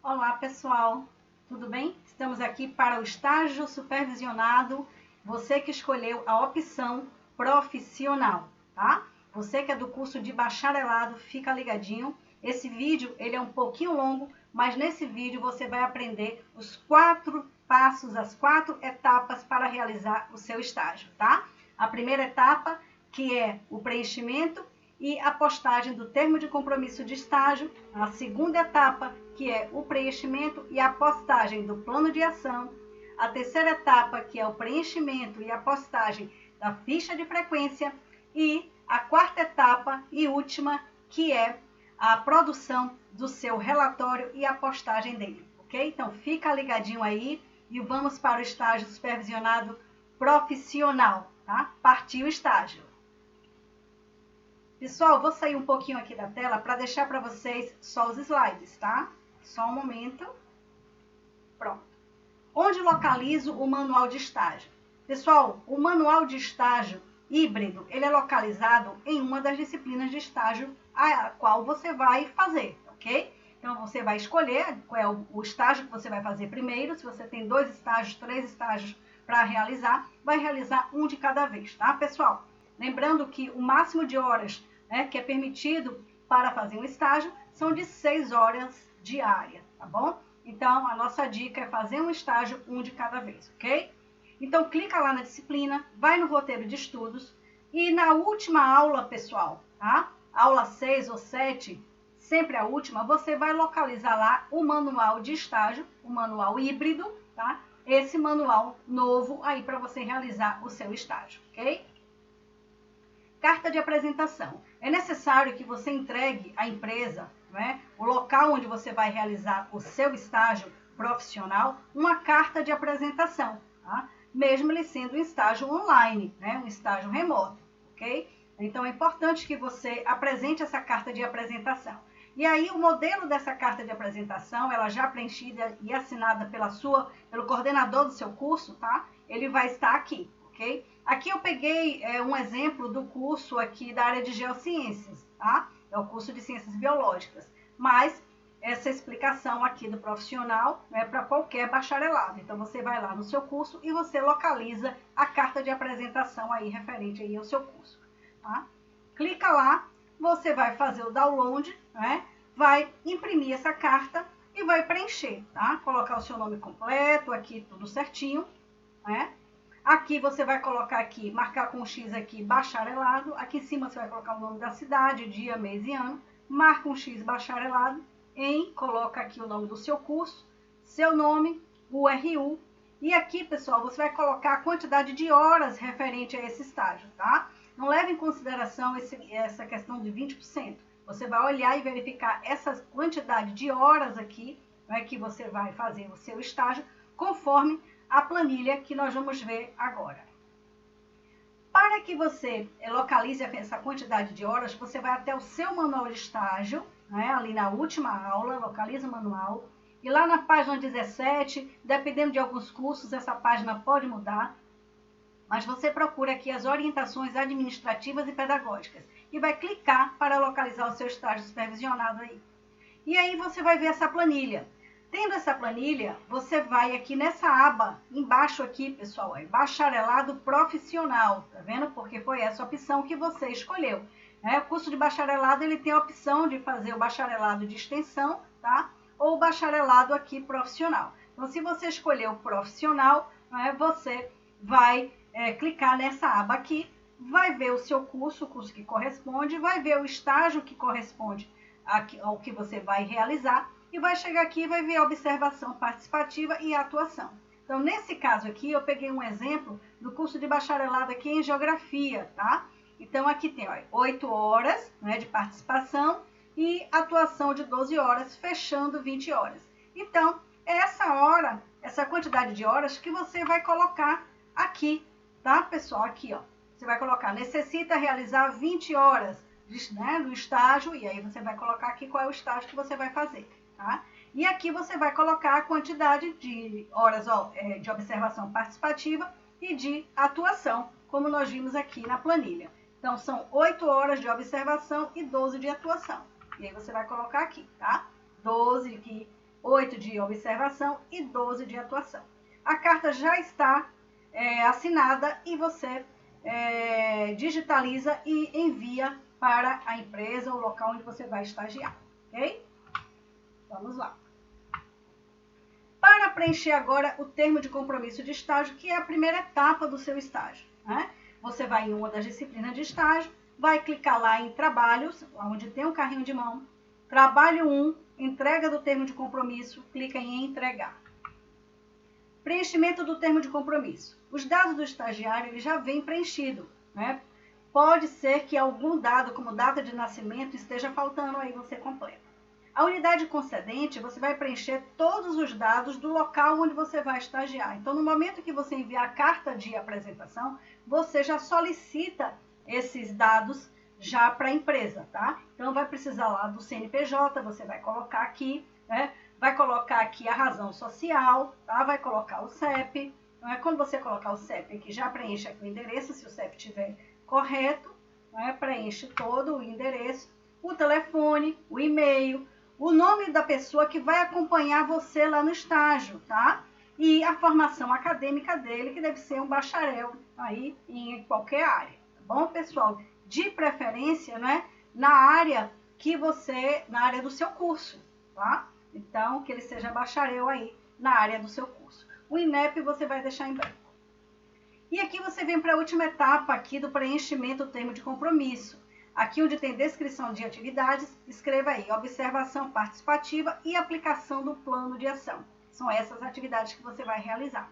Olá, pessoal, tudo bem? Estamos aqui para o estágio supervisionado. Você que escolheu a opção profissional, tá? Você que é do curso de bacharelado, fica ligadinho. Esse vídeo ele é um pouquinho longo, mas nesse vídeo você vai aprender os 4 passos, as 4 etapas para realizar o seu estágio, tá? A primeira etapa, que é o preenchimento e a postagem do termo de compromisso de estágio. A segunda etapa, que é o preenchimento e a postagem do plano de ação. A terceira etapa, que é o preenchimento e a postagem da ficha de frequência. E a quarta etapa e última, que é a produção do seu relatório e a postagem dele, ok? Então fica ligadinho aí e vamos para o estágio supervisionado profissional, tá? Partiu o estágio. Pessoal, vou sair um pouquinho aqui da tela para deixar para vocês só os slides, tá? Só um momento. Pronto. Onde localizo o manual de estágio? Pessoal, o manual de estágio híbrido, ele é localizado em uma das disciplinas de estágio a qual você vai fazer, ok? Então, você vai escolher qual é o estágio que você vai fazer primeiro. Se você tem 2 estágios, 3 estágios para realizar, vai realizar um de cada vez, tá, pessoal? Lembrando que o máximo de horas, né, que é permitido para fazer um estágio são de 6 horas diárias, tá bom? Então, a nossa dica é fazer um estágio um de cada vez, ok? Então, clica lá na disciplina, vai no roteiro de estudos e na última aula, pessoal, tá? Aula 6 ou 7, sempre a última, você vai localizar lá o manual de estágio, o manual híbrido, tá? Esse manual novo aí para você realizar o seu estágio, ok? Carta de apresentação. É necessário que você entregue à empresa, né, o local onde você vai realizar o seu estágio profissional, uma carta de apresentação, tá? Mesmo ele sendo um estágio online, né, um estágio remoto, ok? Então é importante que você apresente essa carta de apresentação. E aí o modelo dessa carta de apresentação, ela já preenchida e assinada pelo coordenador do seu curso, tá? Ele vai estar aqui, ok? Aqui eu peguei um exemplo do curso aqui da área de geociências, tá? É o curso de ciências biológicas, mas essa explicação aqui do profissional é para qualquer bacharelado. Então você vai lá no seu curso e você localiza a carta de apresentação aí referente aí ao seu curso, tá? Clica lá, você vai fazer o download, né? Vai imprimir essa carta e vai preencher, tá? Colocar o seu nome completo, aqui tudo certinho, né? Aqui você vai colocar aqui, marcar com X aqui, bacharelado. Aqui em cima você vai colocar o nome da cidade, dia, mês e ano. Marca um X bacharelado coloca aqui o nome do seu curso, seu nome, o RU. E aqui, pessoal, você vai colocar a quantidade de horas referente a esse estágio, tá? Não leve em consideração essa questão de 20%. Você vai olhar e verificar essa quantidade de horas aqui, né, que você vai fazer o seu estágio, conforme a planilha que nós vamos ver agora. Para que você localize essa quantidade de horas, você vai até o seu manual de estágio, né, ali na última aula, localiza o manual, e lá na página 17, dependendo de alguns cursos, essa página pode mudar, mas você procura aqui as orientações administrativas e pedagógicas, e vai clicar para localizar o seu estágio supervisionado aí. E aí você vai ver essa planilha. Tendo essa planilha, você vai aqui nessa aba, embaixo aqui, pessoal, é bacharelado profissional, tá vendo? Porque foi essa opção que você escolheu. O curso de bacharelado, ele tem a opção de fazer o bacharelado de extensão, tá? Ou o bacharelado aqui profissional. Então, se você escolher o profissional, você vai clicar nessa aba aqui, vai ver o seu curso, o curso que corresponde, vai ver o estágio que corresponde ao que você vai realizar, e vai chegar aqui e vai ver a observação participativa e a atuação. Então, nesse caso aqui, eu peguei um exemplo do curso de bacharelado aqui em Geografia, tá? Então, aqui tem 8 horas, né, de participação e atuação de 12 horas, fechando 20 horas. Então, é essa hora, essa quantidade de horas que você vai colocar aqui, tá, pessoal? Aqui, ó. Você vai colocar, necessita realizar 20 horas, né, no estágio, e aí você vai colocar aqui qual é o estágio que você vai fazer. Tá? E aqui você vai colocar a quantidade de horas de observação participativa e de atuação, como nós vimos aqui na planilha. Então, são 8 horas de observação e 12 de atuação. E aí você vai colocar aqui, tá? 12 aqui, 8 8 de observação e 12 de atuação. A carta já está assinada e você digitaliza e envia para a empresa ou local onde você vai estagiar, ok? Vamos lá. Para preencher agora o termo de compromisso de estágio, que é a primeira etapa do seu estágio, né? Você vai em uma das disciplinas de estágio, vai clicar lá em trabalhos, onde tem um carrinho de mão, trabalho 1, entrega do termo de compromisso, clica em entregar. Preenchimento do termo de compromisso. Os dados do estagiário ele já vem preenchido, né? Pode ser que algum dado, como data de nascimento, esteja faltando, aí você completa. A unidade concedente, você vai preencher todos os dados do local onde você vai estagiar. Então, no momento que você enviar a carta de apresentação, você já solicita esses dados já para a empresa, tá? Então, vai precisar lá do CNPJ, você vai colocar aqui, né? Vai colocar aqui a razão social, tá? Vai colocar o CEP. Quando você colocar o CEP aqui, já preenche aqui o endereço, se o CEP estiver correto, preenche todo o endereço, o telefone, o e-mail, o nome da pessoa que vai acompanhar você lá no estágio, tá? E a formação acadêmica dele, que deve ser um bacharel aí em qualquer área, tá bom, pessoal? De preferência, né, na área do seu curso, tá? Então, que ele seja bacharel aí na área do seu curso. O INEP você vai deixar em branco. E aqui você vem para a última etapa aqui do preenchimento do termo de compromisso. Aqui onde tem descrição de atividades, escreva aí observação participativa e aplicação do plano de ação. São essas atividades que você vai realizar.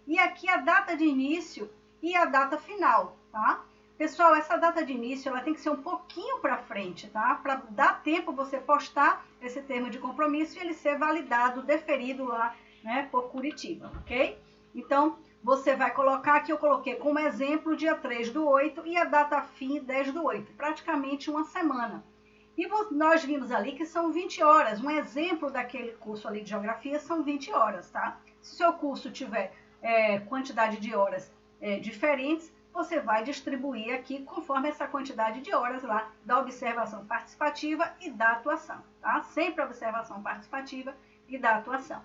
E aqui a data de início e a data final, tá? Pessoal, essa data de início ela tem que ser um pouquinho para frente, tá? Para dar tempo você postar esse termo de compromisso e ele ser validado, deferido lá, né, por Curitiba, ok? Então, você vai colocar aqui, eu coloquei como exemplo dia 3/8 e a data fim 10/8, praticamente uma semana. E nós vimos ali que são 20 horas, um exemplo daquele curso ali de geografia são 20 horas, tá? Se o seu curso tiver quantidade de horas diferentes, você vai distribuir aqui conforme essa quantidade de horas lá da observação participativa e da atuação, tá? Sempre a observação participativa e da atuação.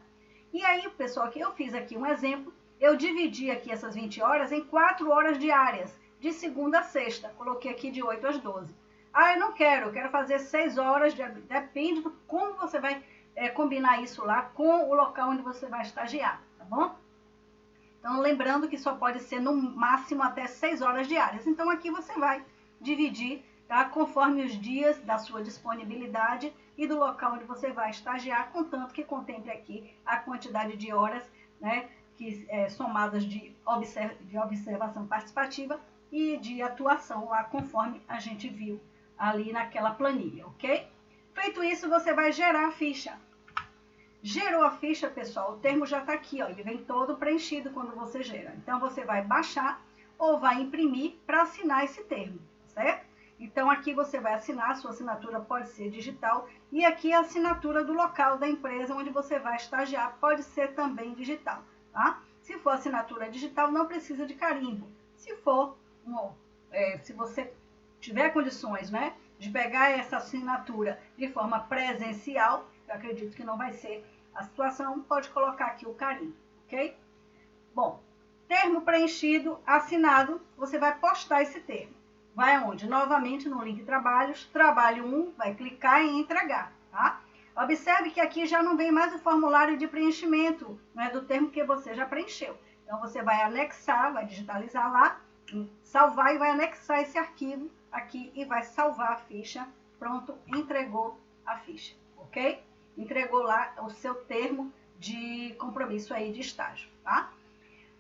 E aí, pessoal, que eu fiz aqui um exemplo, eu dividi aqui essas 20 horas em 4 horas diárias, de segunda a sexta. Coloquei aqui de 8 às 12. Ah, eu quero fazer 6 horas, depende de como você vai combinar isso lá com o local onde você vai estagiar, tá bom? Então, lembrando que só pode ser no máximo até 6 horas diárias. Então, aqui você vai dividir, tá? Conforme os dias da sua disponibilidade e do local onde você vai estagiar, contanto que contemple aqui a quantidade de horas, né? Somadas de observação participativa e de atuação lá, conforme a gente viu ali naquela planilha, ok? Feito isso, você vai gerar a ficha. Gerou a ficha, pessoal, o termo já está aqui, ó, ele vem todo preenchido quando você gera. Então, você vai baixar ou vai imprimir para assinar esse termo, certo? Então, aqui você vai assinar, sua assinatura pode ser digital, e aqui a assinatura do local da empresa onde você vai estagiar pode ser também digital, tá? Se for assinatura digital, não precisa de carimbo. Se for, se você tiver condições, né, de pegar essa assinatura de forma presencial, eu acredito que não vai ser a situação, pode colocar aqui o carimbo, ok? Bom, termo preenchido, assinado, você vai postar esse termo. Vai aonde? Novamente no link trabalhos, trabalho 1, vai clicar em entregar, tá? Observe que aqui já não vem mais o formulário de preenchimento, né, do termo que você já preencheu. Então, você vai anexar, vai digitalizar lá, salvar e vai anexar esse arquivo aqui e vai salvar a ficha. Pronto, entregou a ficha, ok? Entregou lá o seu termo de compromisso aí de estágio, tá?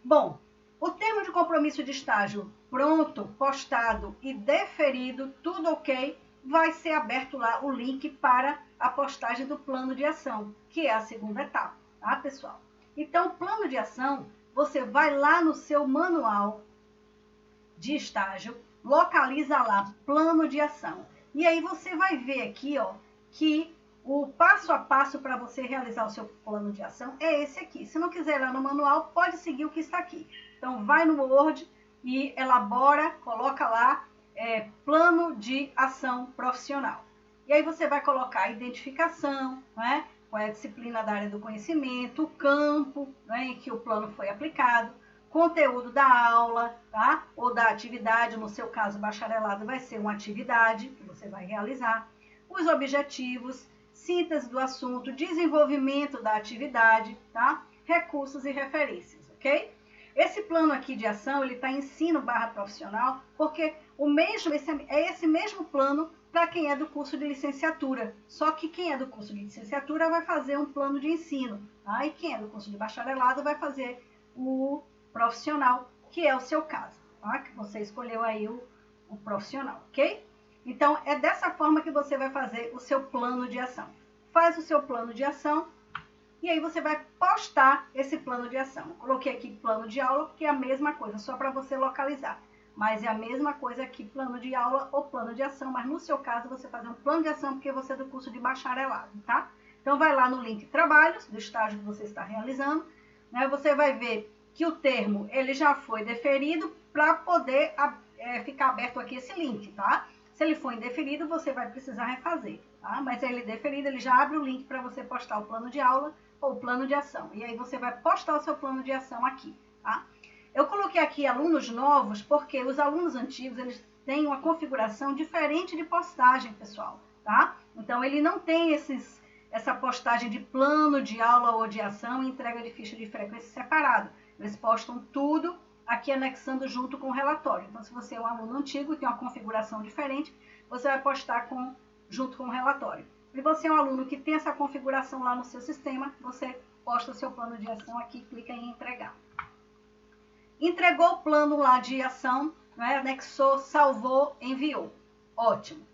Bom, o termo de compromisso de estágio pronto, postado e deferido, tudo ok, vai ser aberto lá o link para a postagem do plano de ação, que é a segunda etapa, tá, pessoal? Então, o plano de ação, você vai lá no seu manual de estágio, localiza lá plano de ação. E aí você vai ver aqui, ó, que o passo a passo para você realizar o seu plano de ação é esse aqui. Se não quiser ir lá no manual, pode seguir o que está aqui. Então, vai no Word e elabora, coloca lá, plano de ação profissional. E aí você vai colocar a identificação, né? qual é a disciplina da área do conhecimento, o campo, né, em que o plano foi aplicado, conteúdo da aula, tá? Ou da atividade, no seu caso, bacharelado vai ser uma atividade que você vai realizar, os objetivos, síntese do assunto, desenvolvimento da atividade, tá? Recursos e referências, ok? Esse plano aqui de ação, ele está ensino/profissional, porque é esse mesmo plano para quem é do curso de licenciatura. Só que quem é do curso de licenciatura vai fazer um plano de ensino, tá? E quem é do curso de bacharelado vai fazer o profissional, que é o seu caso, tá? Que você escolheu aí o profissional, ok? Então, é dessa forma que você vai fazer o seu plano de ação. Faz o seu plano de ação e aí você vai postar esse plano de ação. Eu coloquei aqui plano de aula, porque é a mesma coisa, só para você localizar. Mas é a mesma coisa aqui, plano de aula ou plano de ação, mas no seu caso você fazer um plano de ação porque você é do curso de bacharelado, tá? Então vai lá no link trabalhos, do estágio que você está realizando, né? Você vai ver que o termo ele já foi deferido para poder ficar aberto aqui esse link, tá? Se ele for indeferido, você vai precisar refazer, tá? Mas ele deferido, ele já abre o link para você postar o plano de aula ou o plano de ação. E aí você vai postar o seu plano de ação aqui, tá? Eu coloquei aqui alunos novos porque os alunos antigos, eles têm uma configuração diferente de postagem, pessoal, tá? Então, ele não tem essa postagem de plano de aula ou de ação e entrega de ficha de frequência separado. Eles postam tudo aqui anexando junto com o relatório. Então, se você é um aluno antigo e tem uma configuração diferente, você vai postar junto com o relatório. Se você é um aluno que tem essa configuração lá no seu sistema, você posta o seu plano de ação aqui, clica em entregar. Entregou o plano lá de ação, né? Anexou, salvou, enviou. Ótimo.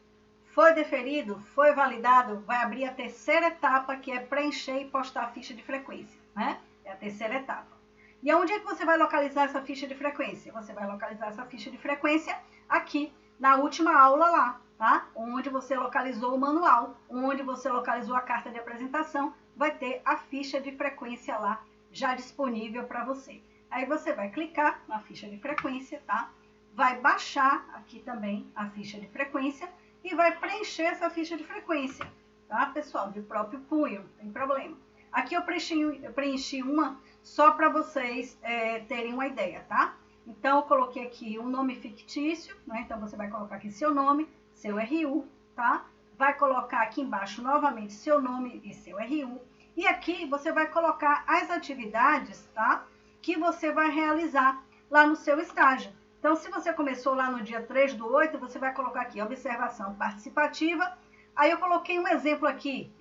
Foi deferido, foi validado, vai abrir a terceira etapa, que é preencher e postar a ficha de frequência, né? É a terceira etapa. E onde é que você vai localizar essa ficha de frequência? Você vai localizar essa ficha de frequência aqui, na última aula lá, tá? Onde você localizou o manual, onde você localizou a carta de apresentação, vai ter a ficha de frequência lá, já disponível para você. Aí você vai clicar na ficha de frequência, tá? Vai baixar aqui também a ficha de frequência e vai preencher essa ficha de frequência, tá, pessoal? De próprio punho, não tem problema. Aqui eu preenchi uma só para vocês terem uma ideia, tá? Então, eu coloquei aqui um nome fictício, né? Então, você vai colocar aqui seu nome, seu RU, tá? Vai colocar aqui embaixo novamente seu nome e seu RU. E aqui você vai colocar as atividades, tá? Que você vai realizar lá no seu estágio. Então, se você começou lá no dia 3/8, você vai colocar aqui observação participativa. Aí eu coloquei um exemplo aqui,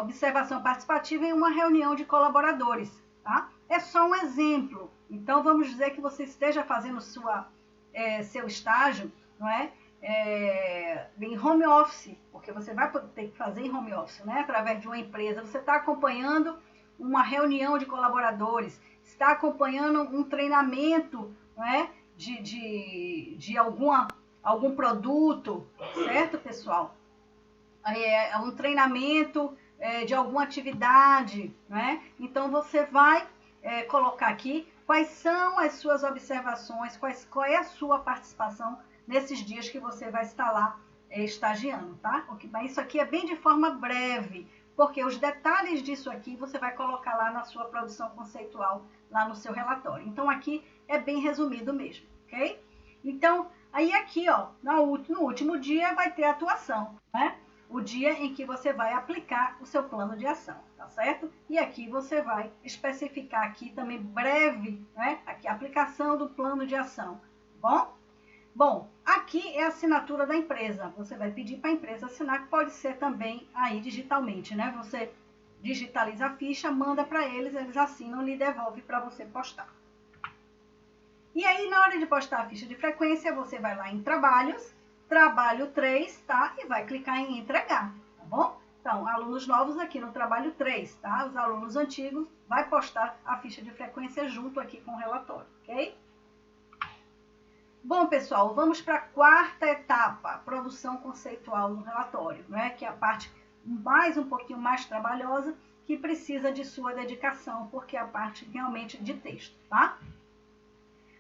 observação participativa em uma reunião de colaboradores, tá? É só um exemplo. Então, vamos dizer que você esteja fazendo seu estágio, não é? Em home office, porque você vai ter que fazer em home office, né? Através de uma empresa. Você está acompanhando uma reunião de colaboradores, está acompanhando um treinamento, não é? de algum produto, certo, pessoal? Um treinamento de alguma atividade, né? Então, você vai colocar aqui quais são as suas observações, qual é a sua participação nesses dias que você vai estar lá estagiando, tá? Mas isso aqui é bem de forma breve, porque os detalhes disso aqui você vai colocar lá na sua produção conceitual, lá no seu relatório. Então, aqui é bem resumido mesmo, ok? Então, aí aqui, ó, no último dia vai ter a atuação, né? O dia em que você vai aplicar o seu plano de ação, tá certo? E aqui você vai especificar aqui também breve, né? Aqui a aplicação do plano de ação, tá bom? Bom, aqui é a assinatura da empresa. Você vai pedir para a empresa assinar, que pode ser também aí digitalmente, né? Você digitaliza a ficha, manda para eles, eles assinam e devolve para você postar. E aí, na hora de postar a ficha de frequência, você vai lá em trabalhos, trabalho 3, tá? E vai clicar em entregar, tá bom? Então, alunos novos aqui no trabalho 3, tá? Os alunos antigos vai postar a ficha de frequência junto aqui com o relatório, ok? Bom, pessoal, vamos para a quarta etapa, produção conceitual do relatório, né? Que é a parte um pouquinho mais trabalhosa, que precisa de sua dedicação, porque é a parte realmente de texto, tá?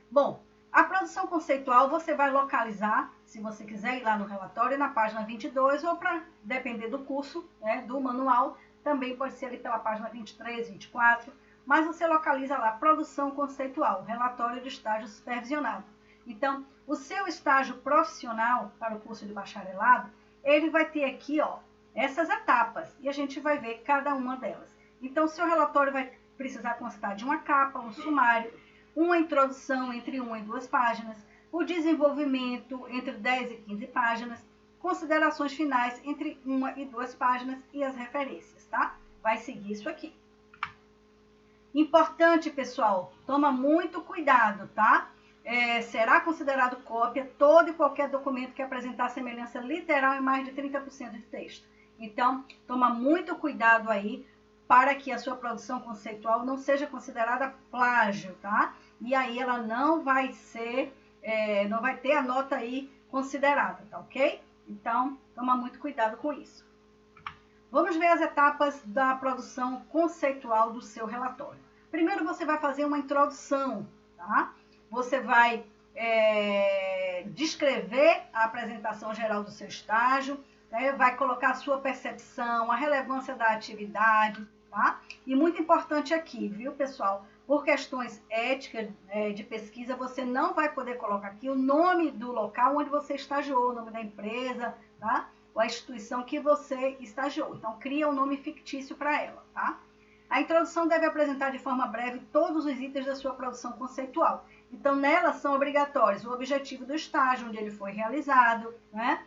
Bom, a produção conceitual você vai localizar, se você quiser ir lá no relatório, na página 22, ou para depender do curso, né, do manual, também pode ser ali pela página 23, 24, mas você localiza lá produção conceitual, relatório de estágio supervisionado. Então, o seu estágio profissional para o curso de bacharelado, ele vai ter aqui, ó, essas etapas, e a gente vai ver cada uma delas. Então, o seu relatório vai precisar constar de uma capa, um sumário, uma introdução entre 1 e 2 páginas, o desenvolvimento entre 10 e 15 páginas, considerações finais entre 1 e 2 páginas e as referências, tá? Vai seguir isso aqui. Importante, pessoal, toma muito cuidado, tá? Será considerado cópia todo e qualquer documento que apresentar semelhança literal em mais de 30% de texto. Então, toma muito cuidado aí para que a sua produção conceitual não seja considerada plágio, tá? E aí ela não vai ser, não vai ter a nota aí considerada, tá ok? Então, toma muito cuidado com isso. Vamos ver as etapas da produção conceitual do seu relatório. Primeiro, você vai fazer uma introdução, tá? Você vai descrever a apresentação geral do seu estágio, né? Vai colocar a sua percepção, a relevância da atividade, tá? E muito importante aqui, viu, pessoal? Por questões éticas de pesquisa, você não vai poder colocar aqui o nome do local onde você estagiou, o nome da empresa, tá? Ou a instituição que você estagiou. Então, cria um nome fictício para ela, tá? A introdução deve apresentar de forma breve todos os itens da sua produção conceitual. Então, nela são obrigatórios o objetivo do estágio, onde ele foi realizado, né?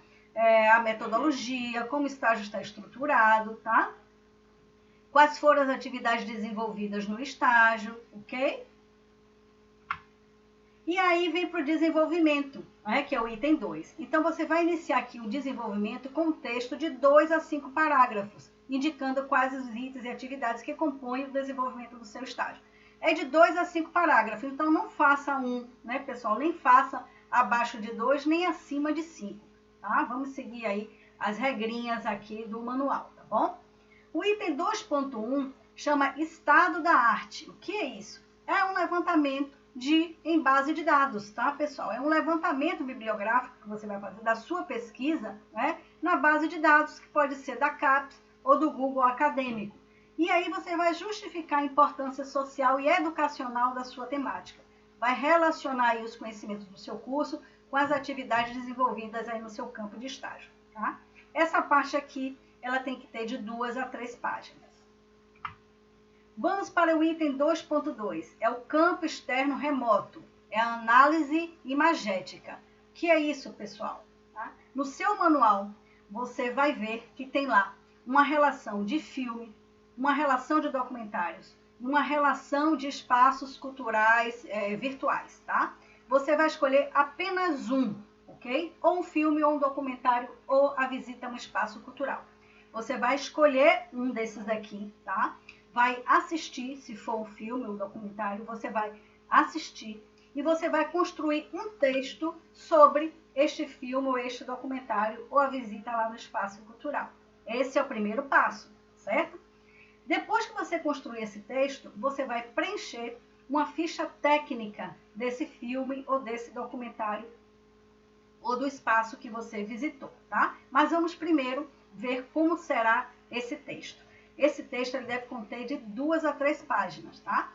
A metodologia, como o estágio está estruturado, tá? Quais foram as atividades desenvolvidas no estágio, ok? E aí vem para o desenvolvimento, né, que é o item 2. Então, você vai iniciar aqui o desenvolvimento com um texto de 2 a 5 parágrafos, indicando quais os itens e atividades que compõem o desenvolvimento do seu estágio. É de 2 a 5 parágrafos, então não faça um, né, pessoal? Nem faça abaixo de 2, nem acima de 5, tá? Vamos seguir aí as regrinhas aqui do manual, tá bom? O item 2.1 chama estado da arte. O que é isso? É um levantamento em base de dados, tá, pessoal? É um levantamento bibliográfico que você vai fazer da sua pesquisa, né, na base de dados, que pode ser da CAPES ou do Google Acadêmico. E aí você vai justificar a importância social e educacional da sua temática. Vai relacionar aí os conhecimentos do seu curso com as atividades desenvolvidas aí no seu campo de estágio, tá? Essa parte aqui, ela tem que ter de 2 a 3 páginas. Vamos para o item 2.2, é o campo externo remoto, é a análise imagética. O que é isso, pessoal? Tá? No seu manual, você vai ver que tem lá uma relação de filme, uma relação de documentários, uma relação de espaços culturais virtuais, tá? Você vai escolher apenas um, ok? Ou um filme, ou um documentário, ou a visita a um espaço cultural. Você vai escolher um desses daqui, tá? Vai assistir, se for um filme ou um documentário, você vai assistir e você vai construir um texto sobre este filme ou este documentário ou a visita lá no espaço cultural. Esse é o primeiro passo, certo? Depois que você construir esse texto, você vai preencher uma ficha técnica desse filme ou desse documentário ou do espaço que você visitou, tá? Mas vamos primeiro ver como será esse texto. Esse texto ele deve conter de 2 a 3 páginas, tá?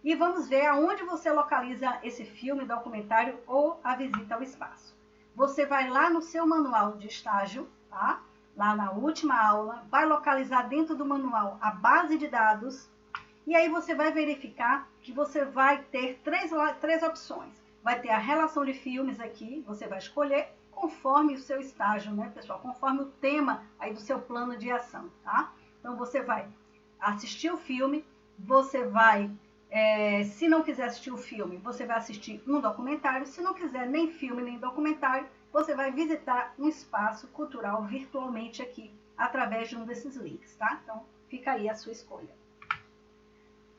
E vamos ver aonde você localiza esse filme, documentário ou a visita ao espaço. Você vai lá no seu manual de estágio, tá? Lá na última aula, vai localizar dentro do manual a base de dados e aí você vai verificar que você vai ter três opções. Vai ter a relação de filmes aqui, você vai escolher conforme o seu estágio, né, pessoal? Conforme o tema aí do seu plano de ação, tá? Então, você vai assistir o filme, você vai, se não quiser assistir o filme, você vai assistir um documentário. Se não quiser nem filme nem documentário, você vai visitar um espaço cultural virtualmente aqui, através de um desses links, tá? Então, fica aí a sua escolha.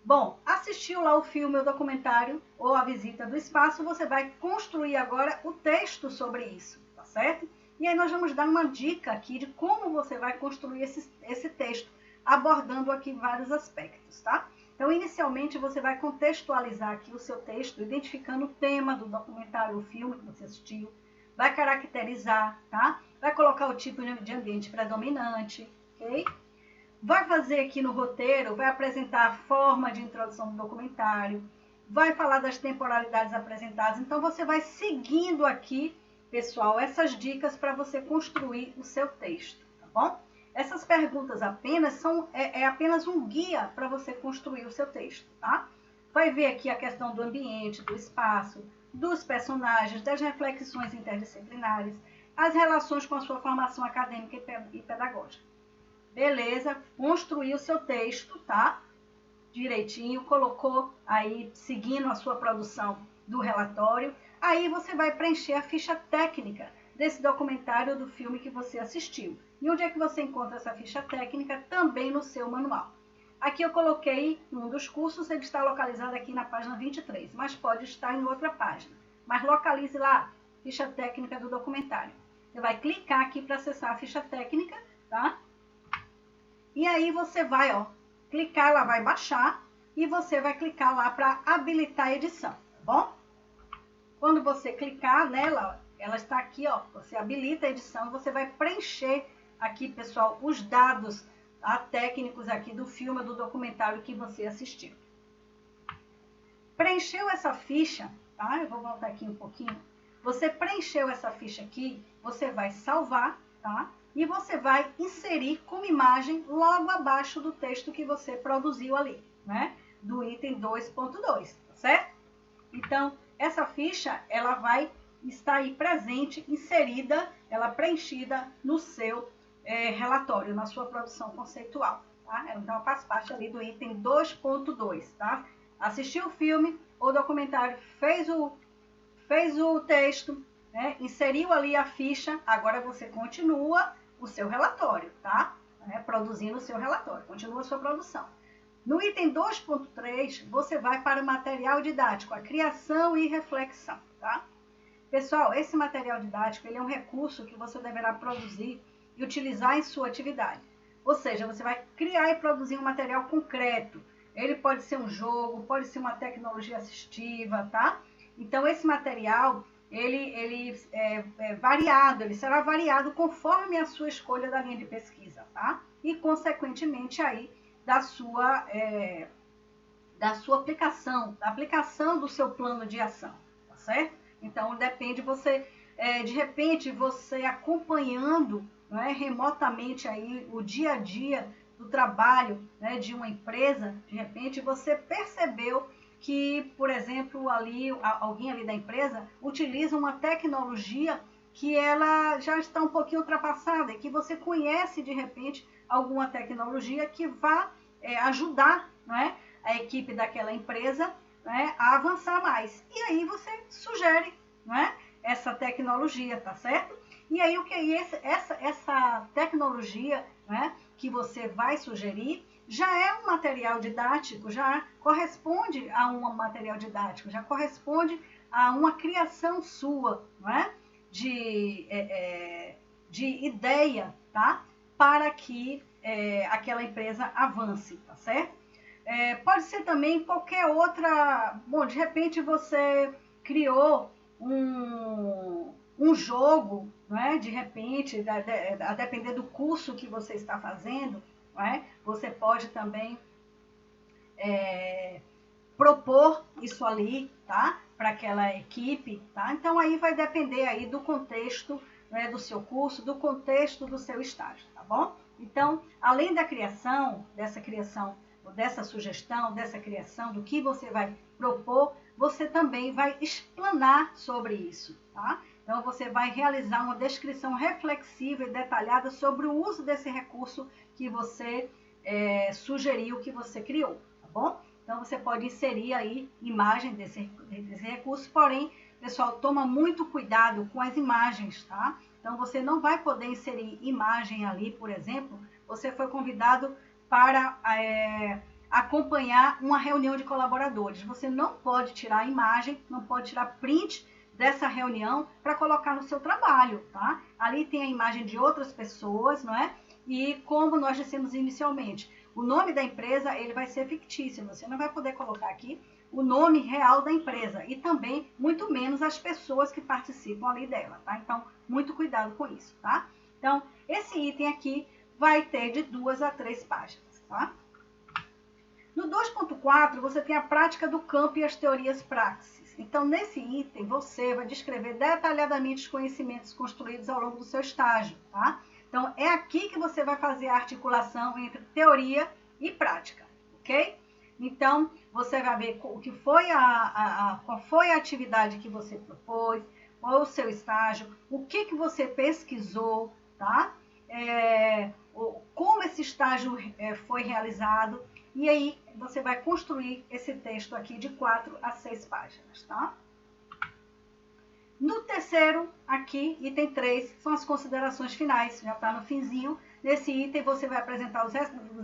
Bom, assistiu lá o filme, o documentário ou a visita do espaço, você vai construir agora o texto sobre isso, tá certo? E aí nós vamos dar uma dica aqui de como você vai construir esse texto, abordando aqui vários aspectos, tá? Então, inicialmente, você vai contextualizar aqui o seu texto, identificando o tema do documentário ou filme que você assistiu, vai caracterizar, tá? Vai colocar o tipo de ambiente predominante, ok? vai fazer aqui no roteiro, vai apresentar a forma de introdução do documentário, vai falar das temporalidades apresentadas. Então, você vai seguindo aqui, pessoal, essas dicas para você construir o seu texto, tá bom? Essas perguntas apenas são apenas um guia para você construir o seu texto, tá? Vai ver aqui a questão do ambiente, do espaço, dos personagens, das reflexões interdisciplinares, as relações com a sua formação acadêmica e pedagógica. Beleza, construiu o seu texto, tá? Direitinho, colocou aí, seguindo a sua produção do relatório. Aí você vai preencher a ficha técnica desse documentário do filme que você assistiu. E onde é que você encontra essa ficha técnica? Também no seu manual. Aqui eu coloquei um dos cursos, ele está localizado aqui na página 23, mas pode estar em outra página. Mas localize lá, ficha técnica do documentário. Você vai clicar aqui para acessar a ficha técnica, tá? E aí você vai, ó, clicar, ela vai baixar e você vai clicar lá para habilitar a edição, tá bom? Quando você clicar nela, ela está aqui, ó, você habilita a edição e você vai preencher aqui, pessoal, os dados, tá, técnicos aqui do filme, do documentário que você assistiu. Preencheu essa ficha, tá? Eu vou voltar aqui um pouquinho. Você preencheu essa ficha aqui, você vai salvar, tá? E você vai inserir como imagem logo abaixo do texto que você produziu ali, né? Do item 2.2, tá certo? Então, essa ficha, ela vai estar aí presente, inserida, ela preenchida no seu relatório, na sua produção conceitual, tá? Então, ela faz parte ali do item 2.2, tá? Assistiu o filme, o documentário, fez o texto, né? Inseriu ali a ficha, agora você continua o seu relatório, tá? Produzindo o seu relatório, continua a sua produção. No item 2.3, você vai para o material didático, a criação e reflexão, tá? Pessoal, esse material didático, ele é um recurso que você deverá produzir e utilizar em sua atividade. Ou seja, você vai criar e produzir um material concreto. Ele pode ser um jogo, pode ser uma tecnologia assistiva, tá? Então, esse material, ele é variado, ele será variado conforme a sua escolha da linha de pesquisa, tá? E, consequentemente, aí, da sua aplicação, da aplicação do seu plano de ação, tá certo? Então, depende você, de repente, você acompanhando, né, remotamente aí o dia a dia do trabalho, né, de uma empresa, de repente você percebeu que, por exemplo, ali alguém ali da empresa utiliza uma tecnologia que ela já está um pouquinho ultrapassada e que você conhece, de repente, alguma tecnologia que vá ajudar, né, a equipe daquela empresa, né, a avançar mais. E aí você sugere, né, essa tecnologia, tá certo? E aí o que é essa tecnologia, né, que você vai sugerir já é um material didático, já corresponde a um material didático, já corresponde a uma criação sua, não é? De ideia, tá? Para que aquela empresa avance, tá certo? Pode ser também qualquer outra. Bom, de repente você criou um jogo, não é? De repente, a depender do curso que você está fazendo, não é? Você pode também propor isso ali, tá? Para aquela equipe, tá? Então aí vai depender aí do contexto, né, do seu curso, do contexto do seu estágio, tá bom? Então, além da criação, dessa sugestão, dessa criação, do que você vai propor, você também vai explanar sobre isso, tá? Então, você vai realizar uma descrição reflexiva e detalhada sobre o uso desse recurso que você sugeriu, que você criou, tá bom? Então, você pode inserir aí imagem desse recurso, porém, pessoal, toma muito cuidado com as imagens, tá? Então, você não vai poder inserir imagem ali, por exemplo, você foi convidado para acompanhar uma reunião de colaboradores. Você não pode tirar imagem, não pode tirar print dessa reunião para colocar no seu trabalho, tá? Ali tem a imagem de outras pessoas, não é? E como nós dissemos inicialmente, o nome da empresa ele vai ser fictício, você não vai poder colocar aqui o nome real da empresa e também, muito menos, as pessoas que participam ali dela, tá? Então, muito cuidado com isso, tá? Então, esse item aqui vai ter de 2 a 3 páginas, tá? No 2.4, você tem a prática do campo e as teorias praxis. Então, nesse item, você vai descrever detalhadamente os conhecimentos construídos ao longo do seu estágio, tá? Então, é aqui que você vai fazer a articulação entre teoria e prática, ok? Então, você vai ver o que foi qual foi a atividade que você propôs, qual é o seu estágio, o que você pesquisou, tá? Como esse estágio foi realizado, e aí você vai construir esse texto aqui de 4 a 6 páginas, tá? No terceiro, aqui, item 3, são as considerações finais, já está no finzinho. Nesse item você vai apresentar os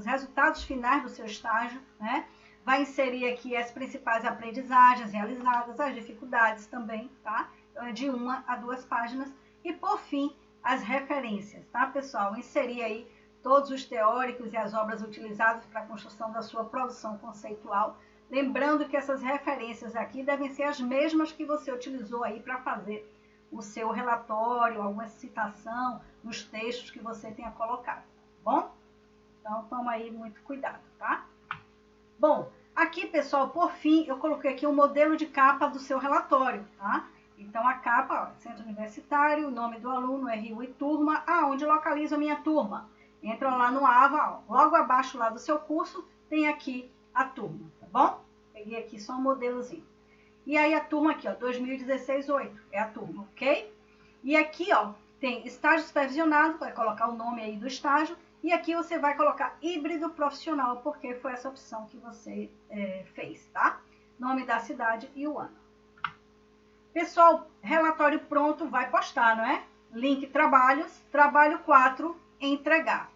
resultados finais do seu estágio, né? Vai inserir aqui as principais aprendizagens realizadas, as dificuldades também, tá? De 1 a 2 páginas. E, por fim, as referências, tá, pessoal? Inserir aí todos os teóricos e as obras utilizadas para a construção da sua produção conceitual. Lembrando que essas referências aqui devem ser as mesmas que você utilizou aí para fazer o seu relatório, alguma citação nos textos que você tenha colocado, tá bom? Então, toma aí muito cuidado, tá? Bom, aqui, pessoal, por fim, eu coloquei aqui um modelo de capa do seu relatório, tá? Então, a capa, ó, Centro Universitário, o nome do aluno, RU e turma, aonde localizo a minha turma. Entra lá no AVA, ó, logo abaixo lá do seu curso, tem aqui a turma, tá bom? Peguei aqui só um modelozinho. E aí a turma aqui, ó, 2016-8, é a turma, ok? E aqui, ó, tem estágio supervisionado, vai colocar o nome aí do estágio, e aqui você vai colocar híbrido profissional, porque foi essa opção que você fez, tá? Nome da cidade e o ano. Pessoal, relatório pronto, vai postar, não é? Link trabalhos, trabalho 4, entregar.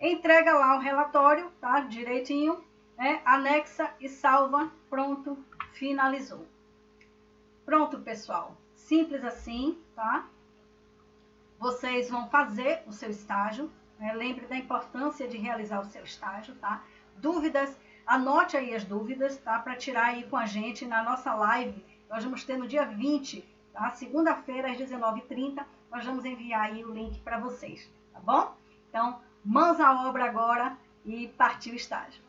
Entrega lá o relatório, tá? Direitinho, né? Anexa e salva, pronto, finalizou. Pronto, pessoal. Simples assim, tá? Vocês vão fazer o seu estágio, né? Lembre da importância de realizar o seu estágio, tá? Dúvidas, anote aí as dúvidas, tá? Para tirar aí com a gente na nossa live. Nós vamos ter no dia 20, tá? Segunda-feira, às 19h30, nós vamos enviar aí o link para vocês, tá bom? Então, mãos à obra agora e partiu o estágio.